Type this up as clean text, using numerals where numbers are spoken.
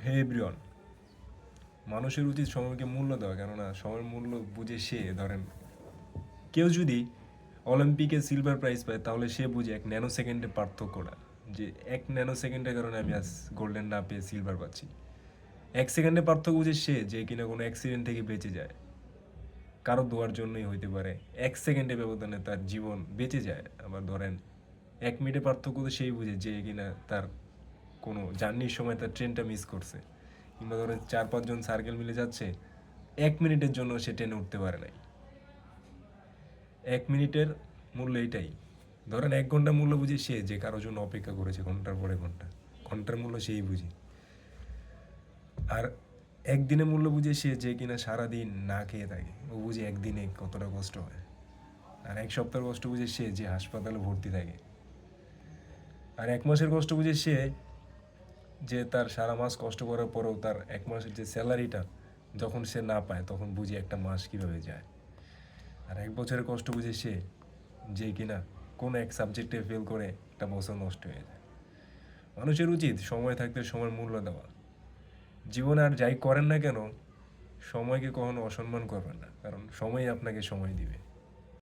হে everyone, মানুষের উচিত সময়কে মূল্য দেওয়া, কেননা সময়ের মূল্য বুঝে সে, ধরেন কেউ যদি অলিম্পিকে সিলভার প্রাইজ পায় তাহলে সে বুঝে 1 ন্যানো সেকেন্ডের পার্থক্যটা, যে 1 ন্যানো সেকেন্ডের কারণে আমি আজ গোল্ডেন না পেয়ে সিলভার পাচ্ছি। 1 সেকেন্ডের পার্থক্য বুঝে সে যে কিনা কোনো অ্যাক্সিডেন্ট থেকে বেঁচে যায়, কারো দোয়ার জন্যই হইতে পারে, 1 সেকেন্ডের ব্যবধানে তার জীবন বেঁচে যায়। আবার ধরেন 1 মিনিটের পার্থক্য তো সেই বুঝে যে কিনা তার কোনো জার্নির সময় তার ট্রেনটা মিস করছে, কিংবা ধরেন 4-5 জন সার্কেল মিলে যাচ্ছে, 1 মিনিটের জন্য সে ট্রেনে উঠতে পারে নাই। 1 মিনিটের মূল্য এইটাই। ধরেন 1 ঘন্টা মূল্য বুঝি সে যে কারোর জন্য অপেক্ষা করেছে ঘন্টার পরে ঘন্টা, ঘন্টার মূল্য সেই বুঝি। আর একদিনের মূল্য বুঝে সে যে কিনা সারাদিন না খেয়ে থাকে, ও বুঝে একদিনে কতটা কষ্ট হয়। আর 1 সপ্তাহের কষ্ট বুঝে সে যে হাসপাতালে ভর্তি থাকে। আর 1 মাসের কষ্ট বুঝে সে যে তার সারা মাস কষ্ট করার পরেও তার 1 মাসের যে স্যালারিটা যখন সে না পায় তখন বুঝি একটা মাস কীভাবে যায়। আর 1 বছরের কষ্ট বুঝে সে যে কিনা কোনো এক সাবজেক্টে ফেল করে একটা বছর নষ্ট হয়ে যায়। মানুষের উচিত সময় থাকতে সময়ের মূল্য দেওয়া। জীবনে আর যাই করেন না কেন, সময়কে কখনো অসম্মান করবেন না, কারণ সময় আপনাকে সময় দিবে।